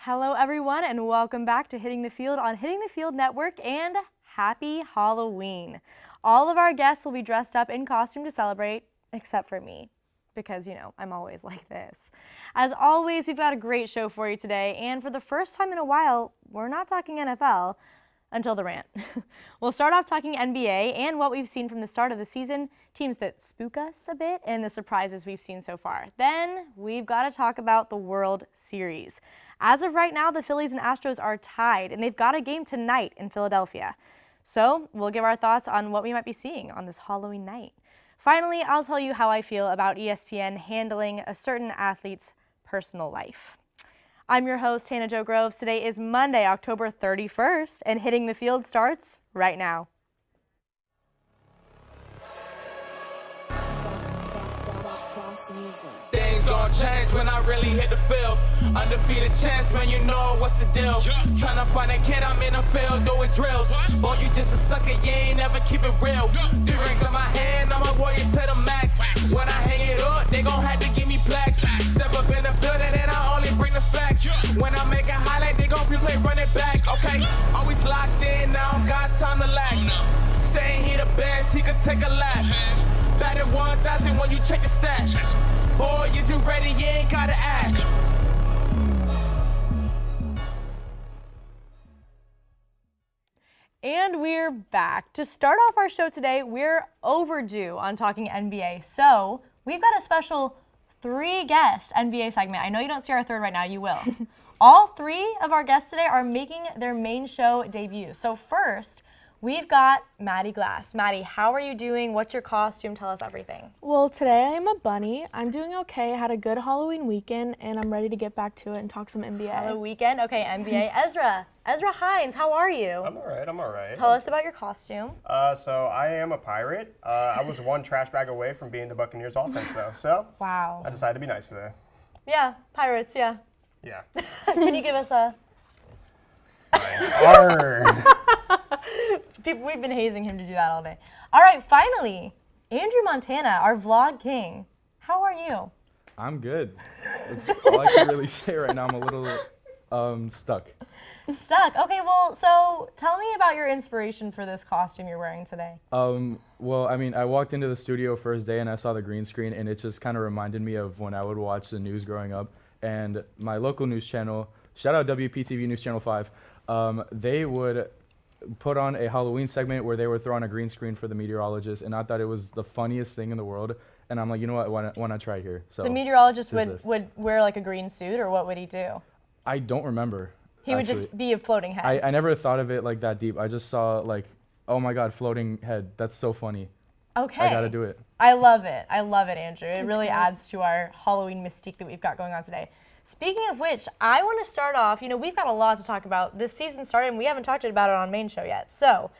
Hello everyone and welcome back to Hitting the Field on Hitting the Field Network, and happy Halloween. All of our guests will be dressed up in costume to celebrate, except for me, because I'm always like this. As always, we've got a great show for you today, and for the first time in a while, we're not talking NFL until the rant. We'll start off talking NBA and what we've seen from the start of the season, teams that spook us a bit, and the surprises we've seen so far. Then we've got to talk about the World Series. As of right now, the Phillies and Astros are tied, and they've got a game tonight in Philadelphia. So we'll give our thoughts on what we might be seeing on this Halloween night. Finally, I'll tell you how I feel about ESPN handling a certain athlete's personal life. I'm your host, Hannah Jo Groves. Today is Monday, October 31st, and Hitting the Field starts right now. Things gon' change when I really hit the field. Undefeated chance, man, you know what's the deal. Tryna find a kid, I'm in the field doing drills. Boy, you just a sucker, you ain't never keep it real. 3 rings in my hand, I'm a warrior to the max. When I hang it up, they gon' have to give me plaques. Step up in the building and I only bring the facts. When I make a highlight, they gon' replay, run it back. Okay, always locked in, now I don't got time to lax. Saying he the best, he could take a lap. Batted 1,000 when you check the stats. Boy, is you ready? You ain't gotta ask. And we're back. To start off our show today, we're overdue on talking NBA. So we've got a special 3-guest NBA segment. I know you don't see our third right now, you will. All 3 of our guests today are making their main show debut. So first, we've got Maddie Glass. Maddie, how are you doing? What's your costume? Tell us everything. Well, today I'm a bunny. I'm doing okay. I had a good Halloween weekend, and I'm ready to get back to it and talk some NBA. Halloween weekend? Okay, NBA. Ezrah Hines, how are you? I'm all right. Tell us about your costume. So I am a pirate. I was one trash bag away from being the Buccaneers offense, though. So Wow. I decided to be nice today. Yeah, pirates, yeah. Yeah. Can you give us a... Arr. We've been hazing him to do that all day. All right, finally, Andrew Montana, our vlog king. How are you? I'm good. That's all I can really say right now. I'm a little stuck. Stuck. Okay, well, so tell me about your inspiration for this costume you're wearing today. Well, I mean, I walked into the studio first day and I saw the green screen, and it just kind of reminded me of when I would watch the news growing up. And my local news channel, shout out WPTV News Channel 5, they would put on a Halloween segment where they would throw on a green screen for the meteorologist, and I thought it was the funniest thing in the world. And I'm like, you know what, why not try here? So the meteorologist would wear like a green suit, or what would he do? I don't remember. He would just be a floating head. I never thought of it like that deep. I just saw like, oh my God, floating head. That's so funny. Okay. I gotta do it. I love it, Andrew. It really adds to our Halloween mystique that we've got going on today. Speaking of which, I want to start off, we've got a lot to talk about. This season started and we haven't talked about it on main show yet. So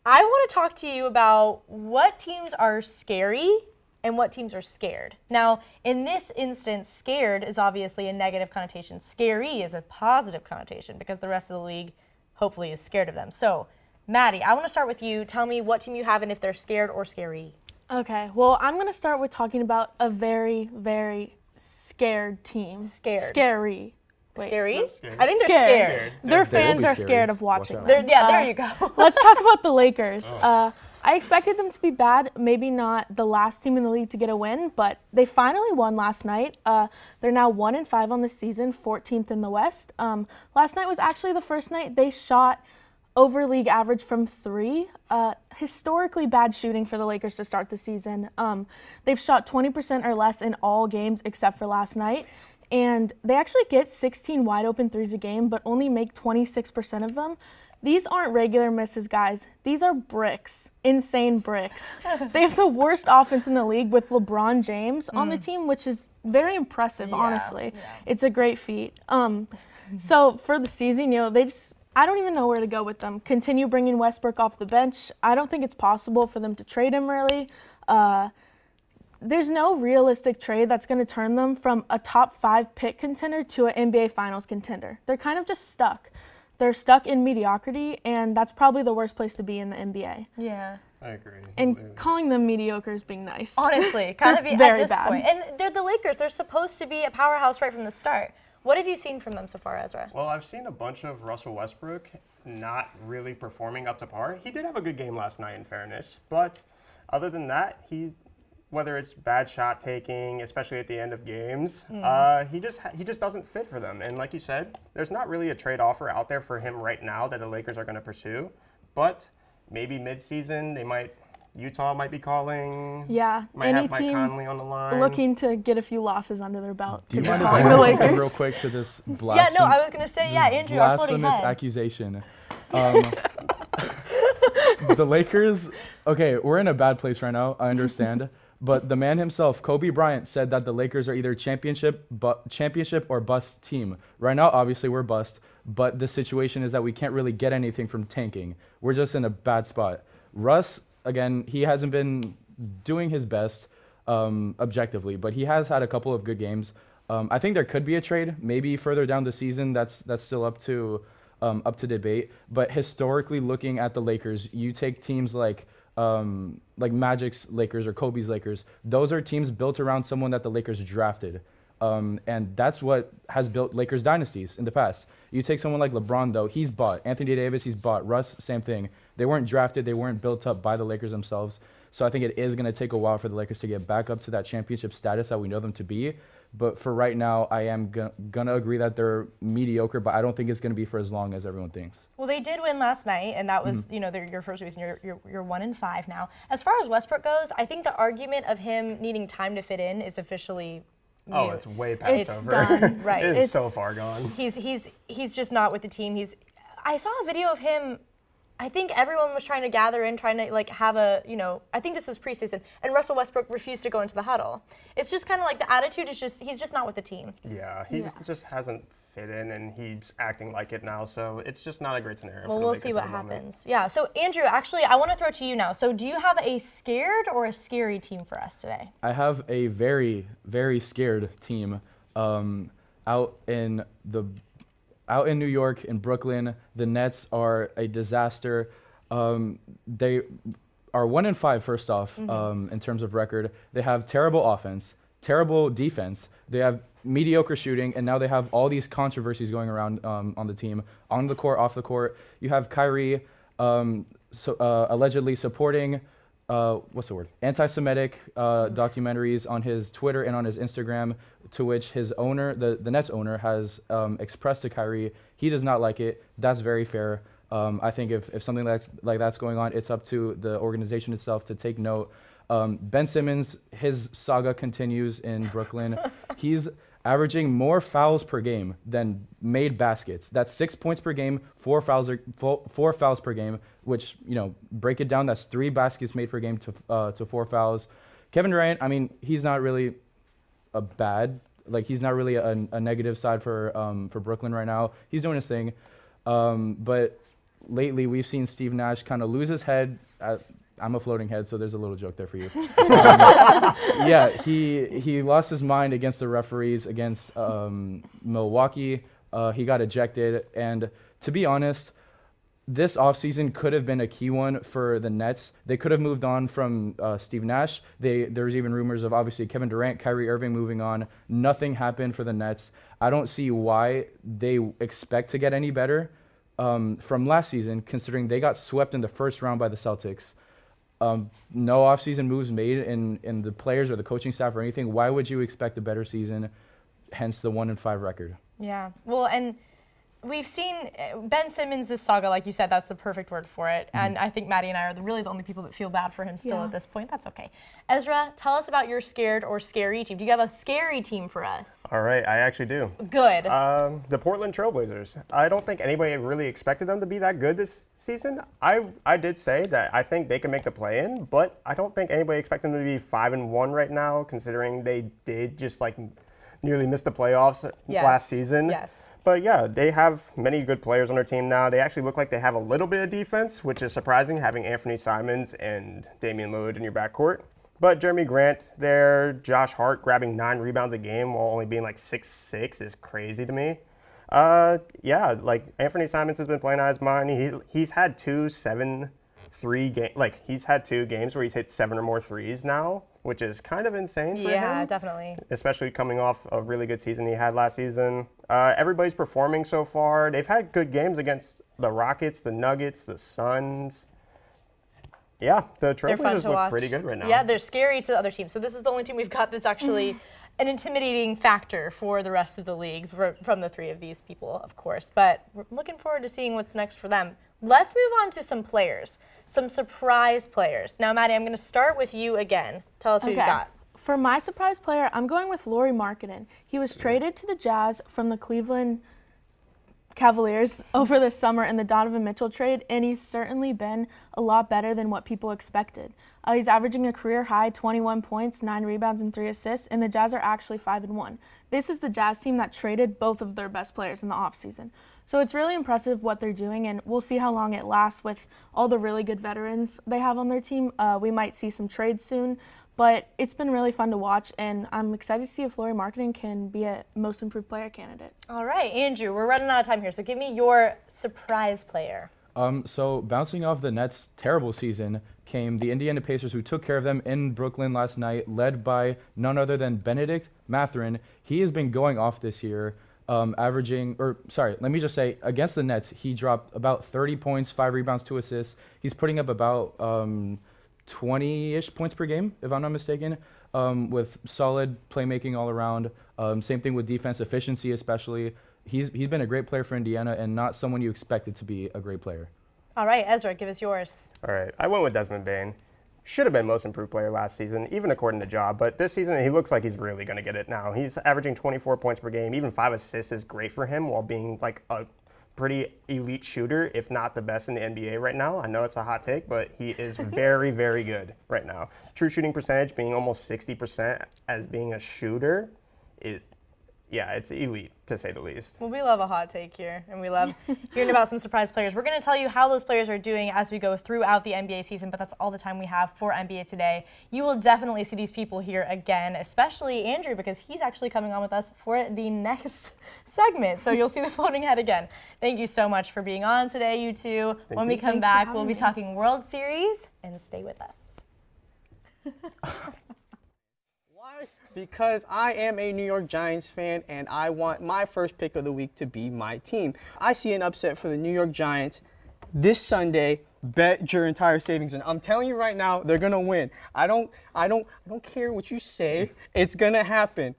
I want to talk to you about what teams are scary and what teams are scared. Now, in this instance, scared is obviously a negative connotation. Scary is a positive connotation because the rest of the league hopefully is scared of them. So, Maddie, I want to start with you. Tell me what team you have and if they're scared or scary. Okay, well, I'm going to start with talking about a very, very scared team. Scared. Scary. Wait. Scary? Scared. I think they're scared. Their They will fans be are scary. scared of watching Watch them. out. There you go. Let's talk about the Lakers. I expected them to be bad, maybe not the last team in the league to get a win, but they finally won last night. They're now 1-5 on the season, 14th in the West. Last night was actually the first night they shot over league average from 3. Historically bad shooting for the Lakers to start the season. They've shot 20% or less in all games except for last night. And they actually get 16 wide open threes a game, but only make 26% of them. These aren't regular misses, guys. These are bricks, insane bricks. They have the worst offense in the league with LeBron James on the team, which is very impressive, honestly. Yeah. It's a great feat. So for the season, I don't even know where to go with them. Continue bringing Westbrook off the bench. I don't think it's possible for them to trade him, really. There's no realistic trade that's going to turn them from a top 5 pick contender to an NBA Finals contender. They're kind of just stuck. They're stuck in mediocrity, and that's probably the worst place to be in the NBA. Yeah. I agree. And calling them mediocre is being nice. Honestly, kind of Very at this bad. point. And they're the Lakers. They're supposed to be a powerhouse right from the start. What have you seen from them so far, Ezra? Well, I've seen a bunch of Russell Westbrook not really performing up to par. He did have a good game last night, in fairness, but other than that, whether it's bad shot taking, especially at the end of games, he just doesn't fit for them. And like you said, there's not really a trade offer out there for him right now that the Lakers are going to pursue. But maybe midseason, Utah might be calling. Yeah, Might any have Mike team Conley on the line. looking to get a few losses under their belt. Do you could be mind if calling I the respond Lakers. real quick to this Yeah, blasphemous, no, I was going to say, Andrew, our floating blasphemous head. accusation? The Lakers, okay, we're in a bad place right now, I understand. But the man himself, Kobe Bryant, said that the Lakers are either championship or bust team. Right now, obviously, we're bust. But the situation is that we can't really get anything from tanking. We're just in a bad spot. Russ, again, he hasn't been doing his best objectively, but he has had a couple of good games. I think there could be a trade, maybe further down the season. That's still up to debate. But historically, looking at the Lakers, you take teams like Magic's Lakers or Kobe's Lakers. Those are teams built around someone that the Lakers drafted. And that's what has built Lakers dynasties in the past. You take someone like LeBron, though, he's bought. Anthony Davis, he's bought. Russ, same thing. They weren't drafted. They weren't built up by the Lakers themselves. So I think it is going to take a while for the Lakers to get back up to that championship status that we know them to be. But for right now, I am going to agree that they're mediocre, but I don't think it's going to be for as long as everyone thinks. Well, they did win last night, and that was, your first reason. You're 1-5 now. As far as Westbrook goes, I think the argument of him needing time to fit in is officially Oh, it's way past It's over. done, right. It is so far gone. He's just not with the team. I saw a video of him. I think everyone was trying to gather in, trying to have a, I think this was preseason, and Russell Westbrook refused to go into the huddle. It's just kind of like the attitude is he's just not with the team. Yeah, he just hasn't fit in, and he's acting like it now, so it's just not a great scenario. Well, we'll see what happens. Yeah, so Andrew, actually, I want to throw it to you now. So do you have a scared or a scary team for us today? I have a very, very scared team out in New York, in Brooklyn. The Nets are a disaster. They are 1-5 first off, in terms of record. They have terrible offense, terrible defense. They have mediocre shooting, and now they have all these controversies going around on the team, on the court, off the court. You have Kyrie allegedly supporting anti-Semitic documentaries on his Twitter and on his Instagram, to which his owner, the Nets owner, has expressed to Kyrie he does not like it. That's very fair. I think if something like that's going on, it's up to the organization itself to take note. Ben Simmons, his saga continues in Brooklyn. He's averaging more fouls per game than made baskets. That's 6 points per game, four fouls per game, which, break it down, that's 3 baskets made per game to 4 fouls. Kevin Durant, I mean, he's not really he's not really a negative side for Brooklyn right now. He's doing his thing. But lately we've seen Steve Nash kind of lose his head. I'm a floating head, so there's a little joke there for you. Yeah, he lost his mind against the referees against Milwaukee. He got ejected, and to be honest, this offseason could have been a key one for the Nets. They could have moved on from Steve Nash. There's even rumors of obviously Kevin Durant, Kyrie Irving moving on. Nothing happened for the Nets. I don't see why they expect to get any better from last season, considering they got swept in the first round by the Celtics. No offseason moves made in the players or the coaching staff or anything. Why would you expect a better season, hence the 1-5 record? Yeah, well, and we've seen Ben Simmons, this saga, like you said, that's the perfect word for it. And I think Maddie and I are really the only people that feel bad for him still at this point. That's okay. Ezra, tell us about your scared or scary team. Do you have a scary team for us? All right, I actually do. Good. The Portland Trailblazers. I don't think anybody really expected them to be that good this season. I did say that I think they can make the play-in, but I don't think anybody expected them to be 5-1 right now, considering they did just nearly miss the playoffs last season. Yes. But yeah, they have many good players on their team now. They actually look like they have a little bit of defense, which is surprising, having Anthony Simons and Damian Lillard in your backcourt. But Jeremy Grant there, Josh Hart grabbing 9 rebounds a game while only being 6'6" is crazy to me. Yeah, Anthony Simons has been playing out his mind. He's had 2 7 he's had 2 games where he's hit 7 or more threes now, which is kind of insane for him. Yeah, definitely. Especially coming off a really good season he had last season. Everybody's performing so far. They've had good games against the Rockets, the Nuggets, the Suns. Yeah, the Trailblazers look pretty good right now. Yeah, they're scary to the other teams. So this is the only team we've got that's actually an intimidating factor for the rest of the league from the 3 of these people, of course. But we're looking forward to seeing what's next for them. Let's move on to some players, some surprise players. Now, Maddie, I'm going to start with you again. Tell us who you got. For my surprise player, I'm going with Lauri Markkanen. He was traded to the Jazz from the Cleveland Cavaliers over the summer in the Donovan Mitchell trade, and he's certainly been a lot better than what people expected. He's averaging a career high 21 points, 9 rebounds, and 3 assists, and the Jazz are actually 5-1. This is the Jazz team that traded both of their best players in the offseason. So it's really impressive what they're doing, and we'll see how long it lasts with all the really good veterans they have on their team. We might see some trades soon, but it's been really fun to watch, and I'm excited to see if Lauri Markkanen can be a most improved player candidate. All right, Andrew, we're running out of time here, so give me your surprise player. So bouncing off the Nets' terrible season came the Indiana Pacers, who took care of them in Brooklyn last night, led by none other than Benedict Mathurin. He has been going off this year, against the Nets, he dropped about 30 points, 5 rebounds, 2 assists. He's putting up about 20-ish points per game, if I'm not mistaken, with solid playmaking all around. Same thing with defense efficiency, especially. He's been a great player for Indiana and not someone you expected to be a great player. All right, Ezra, give us yours. All right, I went with Desmond Bane. Should have been most improved player last season, even according to Job, but this season he looks like he's really going to get it now. He's averaging 24 points per game. Even 5 assists is great for him while being like a pretty elite shooter, if not the best in the NBA right now. I know it's a hot take, but he is very, very good right now. True shooting percentage being almost 60% as being a shooter is, yeah, it's elite, to say the least. Well, we love a hot take here, and we love hearing about some surprise players. We're going to tell you how those players are doing as we go throughout the NBA season, but that's all the time we have for NBA Today. You will definitely see these people here again, especially Andrew, because he's actually coming on with us for the next segment. So you'll see the floating head again. Thank you so much for being on today, you two. When we come back, we'll be talking World Series, and stay with us. Why? Because I am a New York Giants fan and I want my first pick of the week to be my team. I see an upset for the New York Giants this Sunday. Bet your entire savings, and I'm telling you right now, they're gonna win. I don't care what you say. It's gonna happen.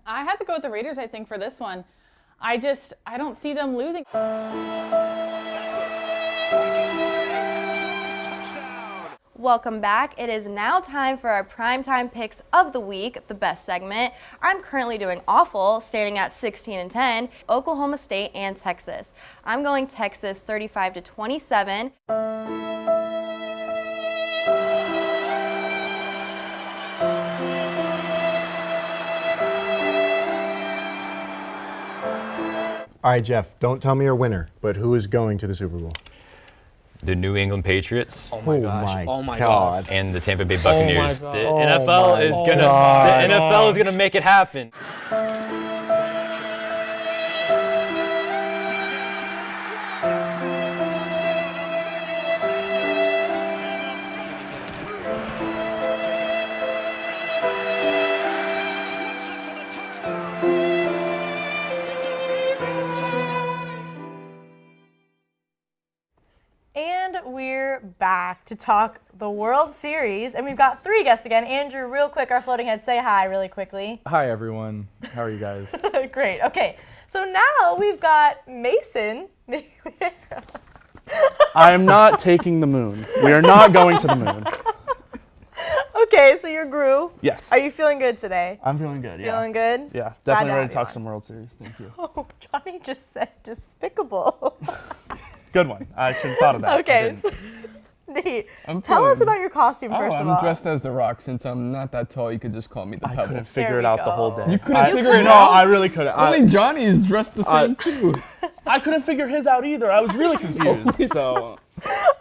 I have to go with the Raiders, I think, for this one. I don't see them losing. Welcome back. It is now time for our primetime picks of the week, the best segment. I'm currently doing awful, standing at 16-10, Oklahoma State and Texas. I'm going Texas 35-27. All right, Jeff, don't tell me your winner, but who is going to the Super Bowl? The New England Patriots. Oh my gosh. Oh my God. And the Tampa Bay Buccaneers. God. The Oh NFL is gonna make it happen. We're back to talk the World Series, and we've got 3 guests again. Andrew, real quick, our floating head, say hi really quickly. Hi, everyone. How are you guys? Great. Okay, so now we've got Mason. I am not taking the moon. We are not going to the moon. Okay, so you're Gru. Yes. Are you feeling good today? I'm feeling good, yeah. Feeling good? Yeah, Glad definitely to ready have to you talk on. some World Series. Thank you. Oh, Johnny just said despicable. Good one. I should have thought of that. Okay. Nate, tell us about your costume first of all. I'm dressed as The Rock. Since I'm not that tall, you could just call me the I Pebble. couldn't figure it out the whole day. You couldn't figure it No, out? I really couldn't. Only Johnny is dressed the same too. I couldn't figure his out either. I was really confused. So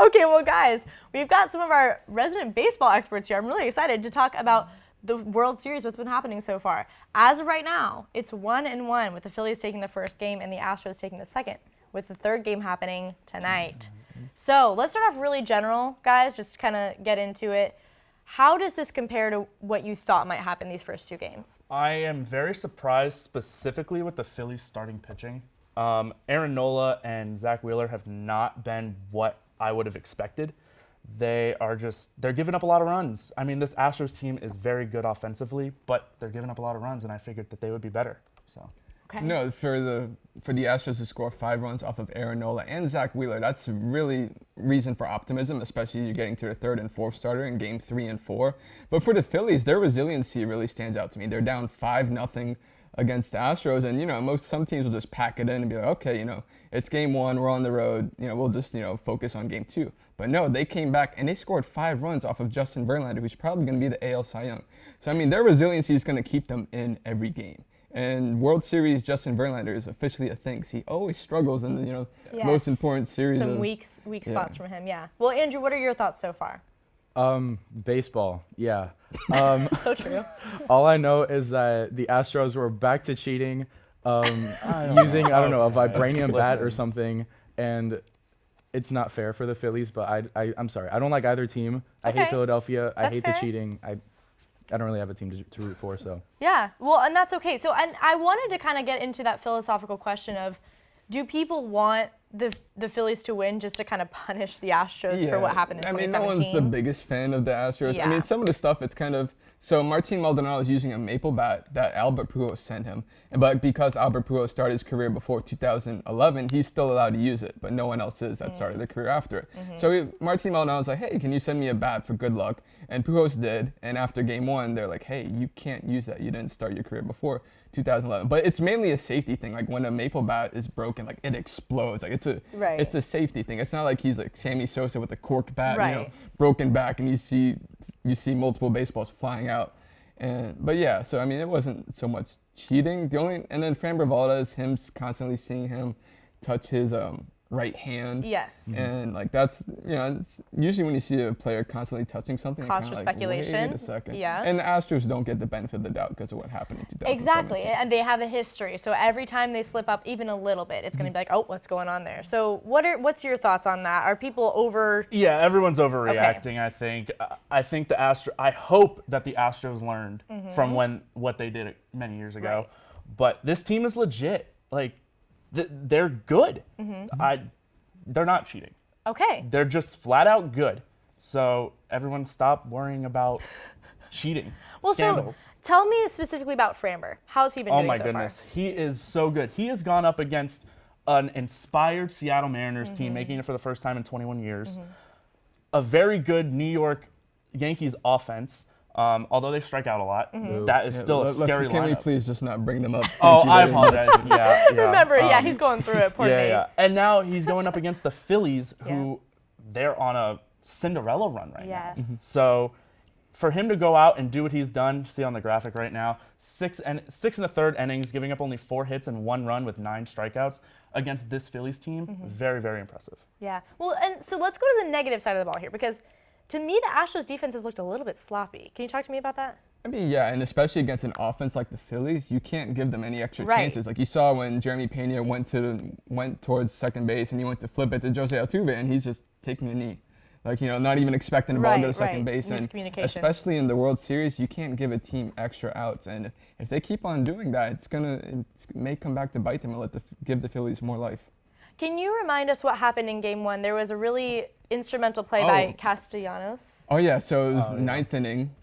Okay, well, guys, we've got some of our resident baseball experts here. I'm really excited to talk about the World Series, what's been happening so far. As of right now, it's 1-1 with the Phillies taking the first game and the Astros taking the second, with the third game happening tonight. So let's start off really general, guys, just kind of get into it. How does this compare to what you thought might happen these first two games? I am very surprised specifically with the Phillies starting pitching. Aaron Nola and Zach Wheeler have not been what I would have expected. They're giving up a lot of runs. I mean, this Astros team is very good offensively, but they're giving up a lot of runs, and I figured that they would be better. So. Okay. No, for the Astros to score 5 runs off of Aaron Nola and Zach Wheeler, that's really reason for optimism, especially you're getting to the third and fourth starter in game 3 and 4. But for the Phillies, their resiliency really stands out to me. They're down 5-0 against the Astros, and some teams will just pack it in and be like, okay, it's game 1, we're on the road, we'll just focus on game 2. But no, they came back and they scored 5 runs off of Justin Verlander, who's probably going to be the AL Cy Young. So I mean, their resiliency is going to keep them in every game. And World Series Justin Verlander is officially a thing. He always struggles in the most important series. Some weak spots from him, yeah. Well, Andrew, what are your thoughts so far? Baseball, yeah. So true. All I know is that the Astros were back to cheating, using, I don't know, a vibranium bat or something, and it's not fair for the Phillies, but I'm sorry. I don't like either team. I hate Philadelphia. I hate the cheating. I don't really have a team to root for, so. Yeah, well, and that's okay. So, and I wanted to kind of get into that philosophical question of, do people want the Phillies to win just to kind of punish the Astros for what happened in 2017? I mean, no one's the biggest fan of the Astros. Yeah. I mean, some of the stuff, it's kind of, so Martin Maldonado is using a maple bat that Albert Pujols sent him. But because Albert Pujols started his career before 2011, he's still allowed to use it, but no one else is that started their career after it. So Martin Maldonado's like, hey, can you send me a bat for good luck? And Pujols did, and after game 1, they're like, hey, you can't use that. You didn't start your career before 2011. But it's mainly a safety thing. Like when a maple bat is broken, like it explodes. Like it's a safety thing. It's not like he's like Sammy Sosa with a corked bat, broken back, and you see multiple baseballs flying out. But yeah, so I mean, it wasn't so much cheating. And then Framber Valdez, him constantly seeing him touch his right hand. Yes. And like that's, it's usually when you see a player constantly touching something, cause for speculation. Wait a second. Yeah. And the Astros don't get the benefit of the doubt because of what happened in 2017. Exactly, and they have a history. So every time they slip up even a little bit, it's going to be like, oh, what's going on there? So what's your thoughts on that? Are people over? Yeah, everyone's overreacting. I think. I hope that the Astros learned from what they did many years ago. Right. But this team is legit. Like, they're good. They're not cheating. Okay. They're just flat out good. So everyone stop worrying about cheating. Well, scandals. so tell me specifically about Framber. How's he been doing so far? Oh my goodness, he is so good. He has gone up against an inspired Seattle Mariners team, making it for the first time in 21 years. A very good New York Yankees offense. Although they strike out a lot, that is still a scary lineup. Can we please just not bring them up? Oh, I apologize. Yeah. Remember, he's going through it. Poor Nate. Yeah. And now he's going up against the Phillies, who they're on a Cinderella run right now. So for him to go out and do what he's done, see on the graphic right now, 6 and a third innings, giving up only 4 hits and 1 run with 9 strikeouts against this Phillies team, very, very impressive. Yeah. Well, and so let's go to the negative side of the ball here, because to me, the Astros defense has looked a little bit sloppy. Can you talk to me about that? I mean, yeah, and especially against an offense like the Phillies, you can't give them any extra chances. Like you saw when Jeremy Pena went towards second base and he went to flip it to Jose Altuve, and he's just taking a knee. Like, not even expecting the ball to go to second base. And especially in the World Series, you can't give a team extra outs. And if they keep on doing that, it may come back to bite them and give the Phillies more life. Can you remind us what happened in Game 1? There was a really instrumental play by Castellanos. Oh, yeah. So it was ninth inning,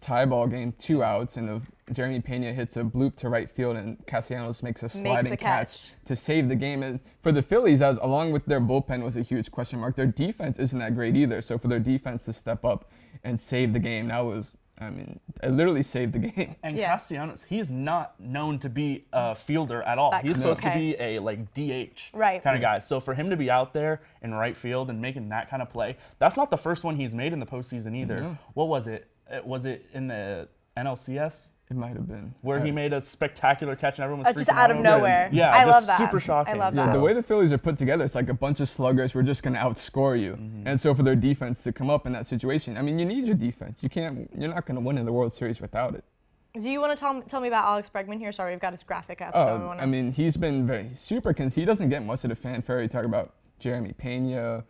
tie ball game, 2 outs, and Jeremy Pena hits a bloop to right field, and Castellanos makes a sliding catch to save the game. And for the Phillies, that was, along with their bullpen, was a huge question mark. Their defense isn't that great either. So for their defense to step up and save the game, that was, it literally saved the game. And Castellanos, he's not known to be a fielder at all. He's supposed to be a DH kind of guy. So for him to be out there in right field and making that kind of play, that's not the first one he's made in the postseason either. What was it? Was it in the NLCS, It might have been. where he made a spectacular catch and everyone was Just freaking out of over it. nowhere. Yeah, I just love that. super shocking. I love Yeah, that. the way the Phillies are put together, it's like a bunch of sluggers who are just going to outscore you. And so for their defense to come up in that situation, I mean, you need your defense. You're not going to win in the World Series without it. Do you want to tell me about Alex Bregman here? Sorry, we've got his graphic up. So we Oh, wanna... I mean, he's been very super. He doesn't get much of the fanfare. You talk about Jeremy Pena,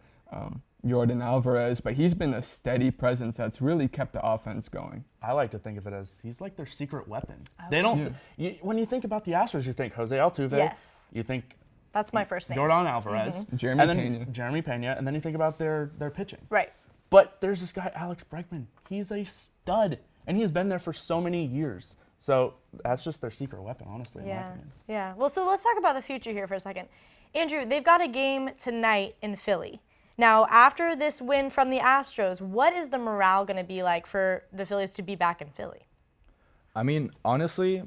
Jordan Alvarez, but he's been a steady presence that's really kept the offense going. I like to think of it as he's like their secret weapon. They don't. When you think about the Astros, you think Jose Altuve. Yes. You think That's my first name. Jordan Alvarez. Jeremy and then Pena. Jeremy Pena, and then you think about their pitching. Right. But there's this guy Alex Bregman. He's a stud, and he has been there for so many years. So that's just their secret weapon, honestly, in my opinion. Yeah. Well, so let's talk about the future here for a second. Andrew, they've got a game tonight in Philly. Now, after this win from the Astros, what is the morale going to be like for the Phillies to be back in Philly? I mean, honestly,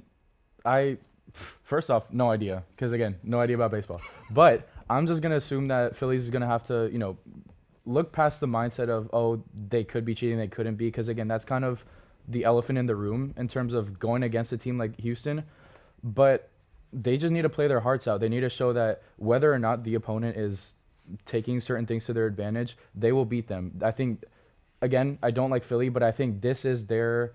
first off, no idea, because again, no idea about baseball. But I'm just gonna assume that Phillies is gonna have to, look past the mindset of, oh, they could be cheating, they couldn't be, because again, that's kind of the elephant in the room in terms of going against a team like Houston. But they just need to play their hearts out. They need to show that whether or not the opponent is taking certain things to their advantage, they will beat them. I think, again, I don't like Philly, but I think this is their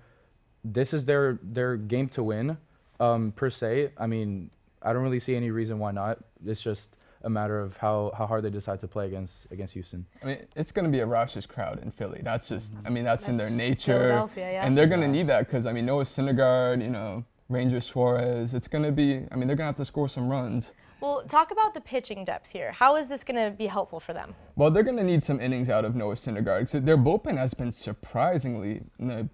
game to win, per se. I mean, I don't really see any reason why not. It's just a matter of how hard they decide to play against Houston. I mean, it's going to be a raucous crowd in Philly. That's just, I mean, that's in their nature. Philadelphia, yeah. And they're going to need that because, I mean, Noah Syndergaard, Ranger Suarez, it's going to be, I mean, they're going to have to score some runs. Well, talk about the pitching depth here. How is this going to be helpful for them? Well, they're going to need some innings out of Noah Syndergaard because their bullpen has been surprisingly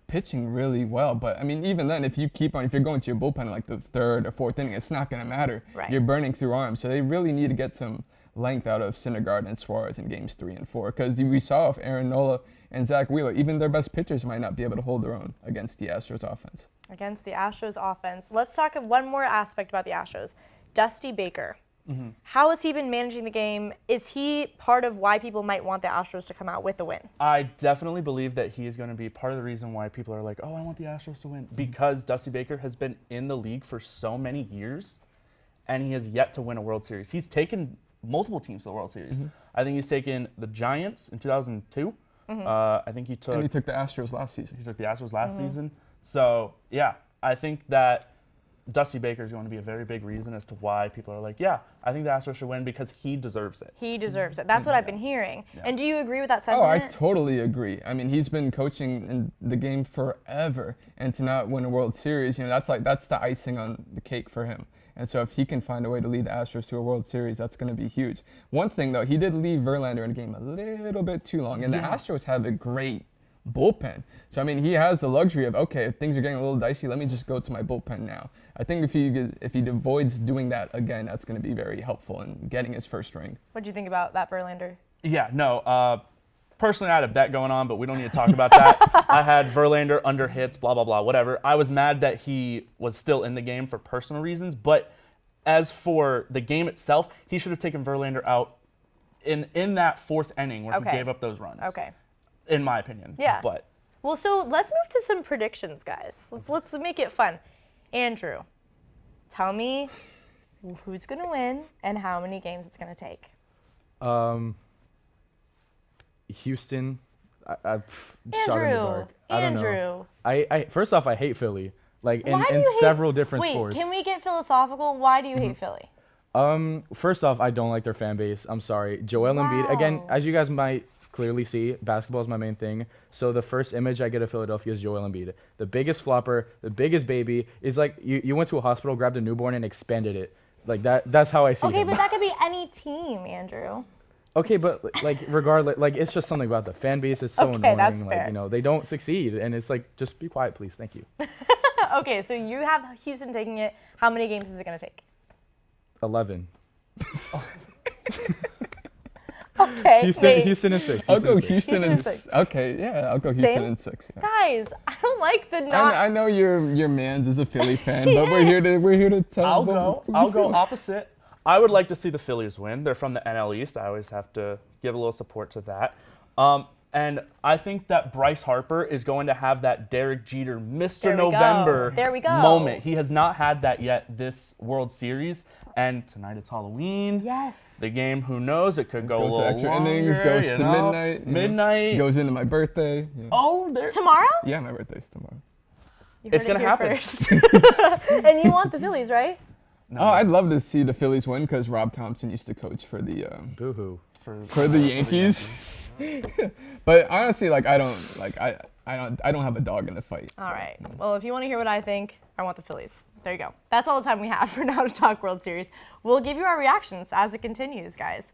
pitching really well. But, I mean, even then, if you're going to your bullpen in like the third or fourth inning, it's not going to matter. Right. You're burning through arms. So they really need to get some length out of Syndergaard and Suarez in games 3 and 4 because we saw if Aaron Nola and Zach Wheeler, even their best pitchers might not be able to hold their own against the Astros offense. Against the Astros offense. Let's talk one more aspect about the Astros. Dusty Baker. Mm-hmm. How has he been managing the game? Is he part of why people might want the Astros to come out with the win? I definitely believe that he is going to be part of the reason why people are like, oh, I want the Astros to win. Because Dusty Baker has been in the league for so many years, and he has yet to win a World Series. He's taken multiple teams to the World Series. I think he's taken the Giants in 2002. I think he took... And he took the Astros last season. He took the Astros last season. So, yeah, I think that Dusty Baker is going to be a very big reason as to why people are like, yeah, I think the Astros should win because he deserves it. He deserves it. That's what I've been hearing. Yeah. And do you agree with that Oh, I sentiment? totally agree. I mean, he's been coaching in the game forever, and to not win a World Series, that's the icing on the cake for him. And so if he can find a way to lead the Astros to a World Series, that's going to be huge. One thing, though, he did leave Verlander in the game a little bit too long, and the Astros have a great bullpen. So, I mean, he has the luxury of, okay, if things are getting a little dicey, let me just go to my bullpen now. I think if he avoids doing that again, that's going to be very helpful in getting his first ring. What do you think about that, Verlander? Yeah, no. Personally, I had a bet going on, but we don't need to talk about that. I had Verlander under hits, blah, blah, blah, whatever. I was mad that he was still in the game for personal reasons, but as for the game itself, he should have taken Verlander out in that fourth inning where he gave up those runs. Okay. In my opinion. Yeah. But Well, so let's move to some predictions, guys. Let's make it fun. Andrew, tell me who's going to win and how many games it's going to take. Houston. Shot in the Andrew, dark. I don't know. Andrew. I first off, I hate Philly. Like Why do in you hate- several different Wait, sports. can we get philosophical? Why do you hate Philly? First off, I don't like their fan base. I'm sorry. Joel Embiid, again, Wow. as you guys might clearly see, basketball is my main thing. So the first image I get of Philadelphia is Joel Embiid. The biggest flopper, the biggest baby. Is like you went to a hospital, grabbed a newborn, and expanded it. Like that's how I see Okay, him. but that could be any team, Andrew. Okay, but like regardless, like it's just something about the fan base. It's so Okay, annoying. that's like, fair. they don't succeed, and it's like, just be quiet, please. Thank you. Okay, so you have Houston taking it. How many games is it going to take? 11. Okay, wait. Houston and 6. I'll go and 6. Houston Houston and and six. okay, yeah, I'll go Houston Same? and 6. Yeah. Guys, I don't like the not. I know your man's is a Philly fan, but we're here to tell. I'll go opposite. I would like to see the Phillies win. They're from the NL East. I always have to give a little support to that. And I think that Bryce Harper is going to have that Derek Jeter Mr. There we go. November There we go. moment. He has not had that yet this World Series. And tonight it's Halloween. Yes. The game, who knows? It could go a Goes to little extra longer, innings, goes you to know? midnight. you know. Midnight. Goes into my birthday. Yeah. Oh, there. Tomorrow? Yeah, my birthday's tomorrow. You It's heard it gonna here happen. first. And you want the Phillies, right? Oh, I'd love to see the Phillies win because Rob Thompson used to coach for the Boo-hoo. for the Yankees. But honestly, like I don't have a dog in the fight. All right. Well, if you want to hear what I think, I want the Phillies. There you go. That's all the time we have for now to talk World Series. We'll give you our reactions as it continues, guys.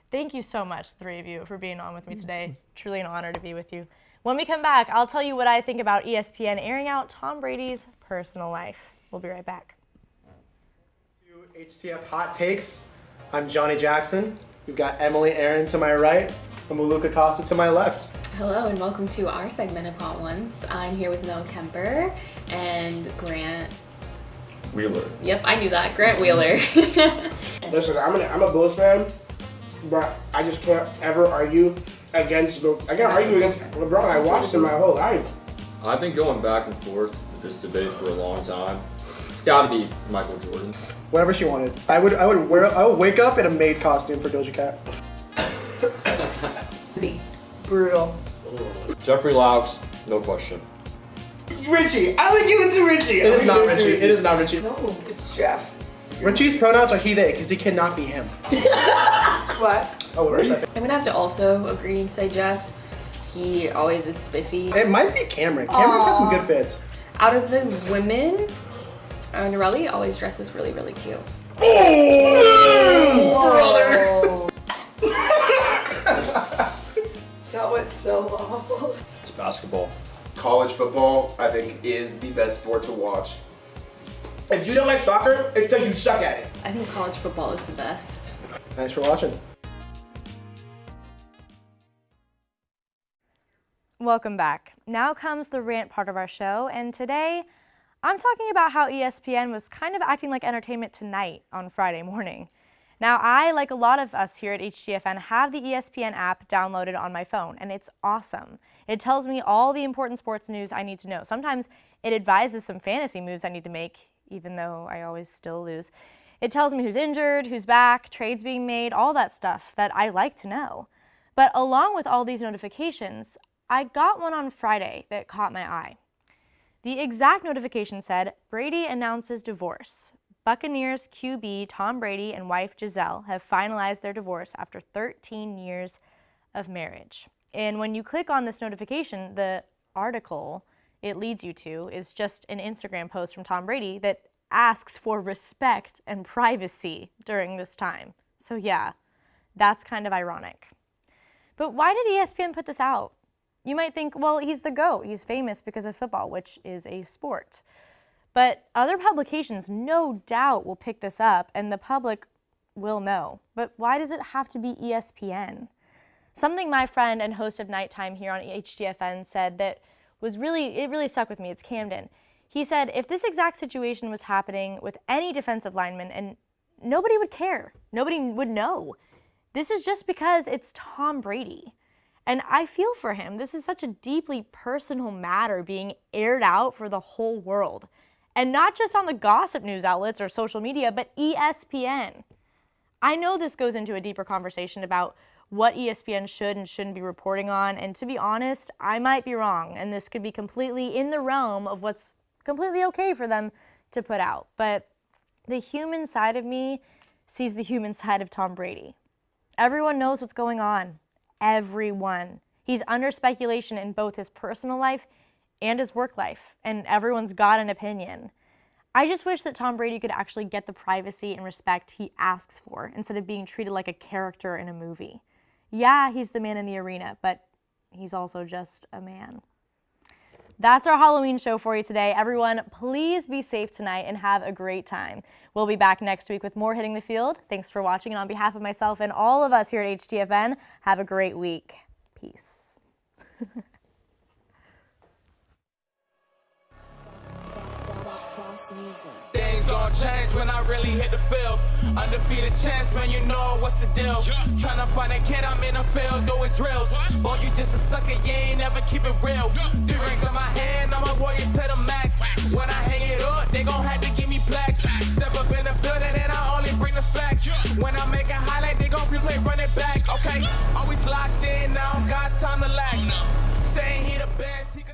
Thank you so much, the three of you, for being on with me today. Truly an honor to be with you. When we come back, I'll tell you what I think about ESPN airing out Tom Brady's personal life. We'll be right back. To HTF Hot Takes, I'm Johnny Jackson. We've got Emily Aaron to my right and Maluka Costa to my left. Hello and welcome to our segment of Hot Ones. I'm here with Noah Kemper and Grant Wheeler. Yep, I knew that. Grant Wheeler. Listen, I'm a Bulls fan, but I just can't ever argue against LeBron. I watched him my whole life. I've been going back and forth with this debate for a long time. It's got to be Michael Jordan. Whatever she wanted. I would wake up in a maid costume for Doja Cat. Brutal. Jeffrey Laux, no question. Richie, I would give it to Richie. It is not Richie. It is not Richie. No, it's Jeff. Richie's pronouns are he, they, because he cannot be him. What? Oh, where's that? I'm gonna have to also agree and say Jeff. He always is spiffy. It might be Cameron. Cameron's had some good fits. Out of the women, Norelli always dresses really, really cute. Oh, brother. That went so awful. It's basketball. College football, I think, is the best sport to watch. If you don't like soccer, it's because you suck at it. I think college football is the best. Thanks for watching. Welcome back. Now comes the rant part of our show, and today I'm talking about how ESPN was kind of acting like Entertainment Tonight on Friday morning. Now, I, like a lot of us here at HTFN, have the ESPN app downloaded on my phone, and it's awesome. It tells me all the important sports news I need to know. Sometimes it advises some fantasy moves I need to make, even though I always still lose. It tells me who's injured, who's back, trades being made, all that stuff that I like to know. But along with all these notifications, I got one on Friday that caught my eye. The exact notification said, Brady announces divorce. Buccaneers QB Tom Brady and wife Giselle have finalized their divorce after 13 years of marriage. And when you click on this notification, the article it leads you to is just an Instagram post from Tom Brady that asks for respect and privacy during this time. So yeah, that's kind of ironic. But why did ESPN put this out? You might think, well, he's the GOAT. He's famous because of football, which is a sport. But other publications no doubt will pick this up and the public will know. But why does it have to be ESPN? Something my friend and host of Nighttime here on HTFN said that it really stuck with me. It's Camden. He said, if this exact situation was happening with any defensive lineman, and nobody would care, nobody would know. This is just because it's Tom Brady. And I feel for him. This is such a deeply personal matter being aired out for the whole world. And not just on the gossip news outlets or social media, but ESPN. I know this goes into a deeper conversation about what ESPN should and shouldn't be reporting on. And to be honest, I might be wrong. And this could be completely in the realm of what's completely okay for them to put out. But the human side of me sees the human side of Tom Brady. Everyone knows what's going on. Everyone. He's under speculation in both his personal life and his work life, and everyone's got an opinion. I just wish that Tom Brady could actually get the privacy and respect he asks for instead of being treated like a character in a movie. Yeah, he's the man in the arena, but he's also just a man. That's our Halloween show for you today. Everyone, please be safe tonight and have a great time. We'll be back next week with more Hitting the Field. Thanks for watching, and on behalf of myself and all of us here at HTFN, have a great week. Peace. Things gon' change when I really hit the field. Undefeated champs, man, you know what's the deal. Tryna find a kid, I'm in the field doing drills. Boy, you just a sucker, you ain't never keep it real. 3 rings in my hand, I'm a warrior to the max. When I hang it up, they gon' have to give me plaques. Step up in the building and I only bring the facts. When I make a highlight, they gon' replay, run it back. Okay, always locked in, now I don't got time to lax. Saying he the best.